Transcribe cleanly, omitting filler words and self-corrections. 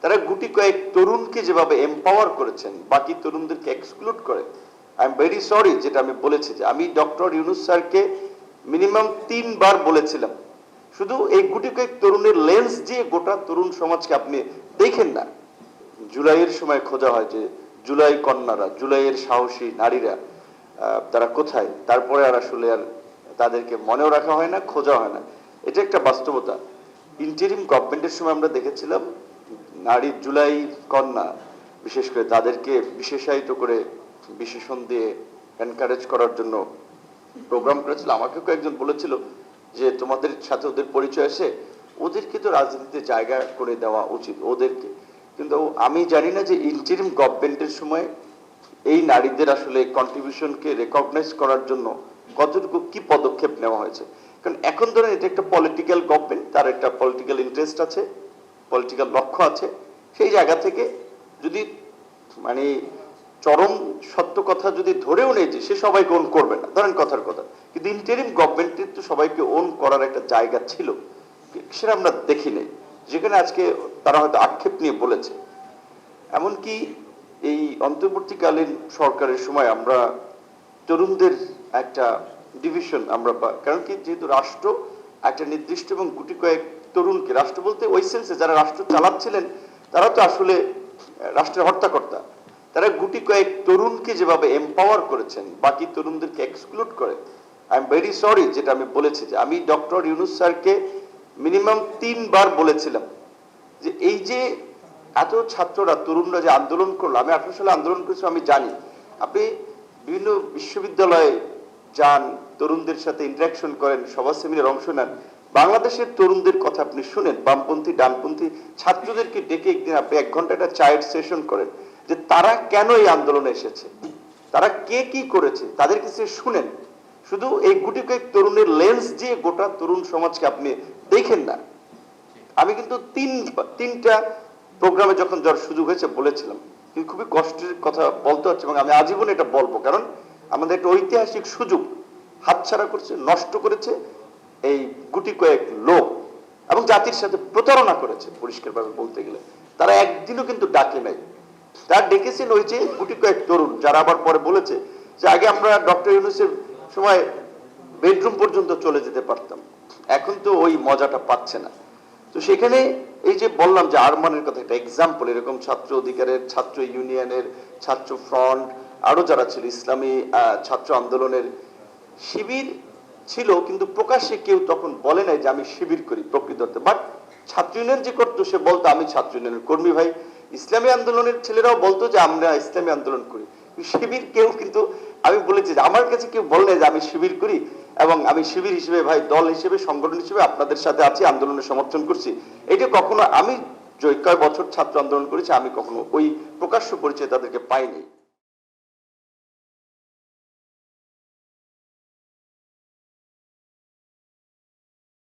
তারা গুটি কয়েক তরুণকে যেভাবে এম্পাওয়ার করেছেন, বাকি তরুণদেরকে এক্সক্লুড করে। আই এম ভেরি সরি, যেটা আমি বলেছি যে আমি ডক্টর ইউনূস স্যারকে মিনিমাম 3 বার বলেছিলাম, শুধু এই গুটি কয়েক তরুণের লেন্স দিয়ে গোটা তরুণ সমাজকে আপনি দেখেন না। জুলাইয়ের সময় খোঁজা হয় যে জুলাই কন্যারা, জুলাইয়ের সাহসী নারীরা তারা কোথায়, তারপরে আর আসলে আর তাদেরকে মনেও রাখা হয় না, খোঁজা হয় না। এটা একটা বাস্তবতা। ইন্টারিম গভর্নমেন্টের সময় আমরা দেখেছিলাম নারী জুলাই কন্যা, বিশেষ করে তাদেরকে বিশেষায়িত করে বিশেষণ দিয়ে এনকারেজ করার জন্য প্রোগ্রাম করেছিল। আমাকে কয়েকজন বলেছিল যে তোমাদের সাথে ওদের পরিচয় আছে, ওদেরকে তো রাজনীতিতে জায়গা করে দেওয়া উচিত ওদেরকে। কিন্তু আমি জানি না যে ইন্টারিম গভর্নমেন্টের সময় এই নারীদের আসলে কন্ট্রিবিউশনকে রেকগনাইজ করার জন্য কতটুকু কি পদক্ষেপ নেওয়া হয়েছে। কারণ এখন ধরেন এটা একটা পলিটিক্যাল গভর্নমেন্ট, তার একটা পলিটিক্যাল ইন্টারেস্ট আছে, পলিটিক্যাল লক্ষ্য আছে। সেই জায়গা থেকে যদি মানে চরম সত্য কথা যদি ধরেও নেই যে সে সবাইকে ওন করবে না, ধরেন কথার কথা, কিন্তু ইন্টারিম গভর্নমেন্টের তো সবাইকে ওন করার একটা জায়গা ছিল, সেটা আমরা দেখি নাই, যেখানে আজকে তারা হয়তো আক্ষেপ নিয়ে বলেছে। এমনকি এই অন্তর্বর্তীকালীন সরকারের সময় আমরা তরুণদের একটা ডিভিশন আমরা কারণ কি যেহেতু রাষ্ট্র একটা নির্দিষ্ট এবং গুটি কয়েক তরুণকে, রাষ্ট্র বলতে ওই সেন্সে যারা রাষ্ট্র চালাচ্ছিলেন তারা তো আসলে রাষ্ট্রের হর্তাকর্তা, তারা গুটি কয়েক তরুণকে যেভাবে এম্পাওয়ার করেছেন, বাকি তরুণদেরকে এক্সক্লুড করে। আই এম ভেরি সরি, যেটা আমি বলেছি যে আমি ডক্টর ইউনূস স্যারকে মিনিমাম 3 বার বলেছিলাম যে এই যে এত ছাত্ররা তরুণরা যে আন্দোলন করলো, আমি 18 সালে আন্দোলন করেছি, আমি জানি। আপনি বিভিন্ন বিশ্ববিদ্যালয়ে যান, তরুণদের সাথে ইন্টারাকশন করেন, সভা সেমিনারে অংশ নেন, বাংলাদেশের তরুণদের কথা আপনি শুনেন, বামপন্থী ডানপন্থী ছাত্রদেরকে ডেকে একদিন আপনি 1 ঘন্টা একটা চায়ের সেশন করেন যে তারা কেন এই আন্দোলনে এসেছে, তারা কে কি করেছে, তাদের কাছে শুনেন। শুধু এই গুটি কয়েক তরুণের লেন্স দিয়ে গোটা তরুণ সমাজকে আপনি দেখেন না। আমি কিন্তু তিনটা প্রোগ্রামে যখন যাওয়ার সুযোগ হয়েছে বলেছিলাম, কিন্তু খুবই কষ্টের কথা বলতে হচ্ছে এবং আমি আজীবন এটা বলবো, কারণ আমাদের একটা ঐতিহাসিক সুযোগ হাতছাড়া করছে, নষ্ট করেছে এই গুটি কয়েক লোক, এবং জাতির সাথে প্রতারণা করেছে। পরিষ্কারভাবে বলতে গেলে তারা একদিনও কিন্তু ডাকে নাই, তার ডেকেছেন ওই যে গুটি কয়েক তরুণ, যারা আবার পরে বলেছে যে আগে আমরা ডক্টর ইউনূসের সময় বেডরুম পর্যন্ত চলে যেতে পারতাম, এখন তো ওই মজাটা পাচ্ছে না। তো সেখানে এই যে বললাম যে আরমানের কথা একটা এক্সাম্পল, এরকম ছাত্র অধিকারের, ছাত্র ইউনিয়নের, ছাত্র ফ্রন্ট, আরো যারা ছিল ইসলামী ছাত্র আন্দোলনের শিবির ছিল, কিন্তু প্রকাশ্যে কেউ তখন বলে নাই যে আমি শিবির করি প্রকৃত অর্থে। বাট ছাত্র ইউনিয়ন যে করতো সে বলতো আমি ছাত্র ইউনিয়নের কর্মী ভাই। ইসলামী আন্দোলনের ছেলেরাও বলতো যে আমরা ইসলামী আন্দোলন করি। শিবির কেউ কিন্তু, আমি বলেছি যে আমার কাছে কেউ বলে যে আমি শিবির করি এবং আমি শিবির হিসেবে ভাই, দল হিসেবে, সংগঠন হিসেবে আপনাদের সাথে আছি, আন্দোলনের সমর্থন করছি। এটা কখনো, আমি যে কয় বছর ছাত্র আন্দোলন করেছি, আমি কখনো ওই প্রকাশ্য পরিচয় তাদেরকে পাইনি।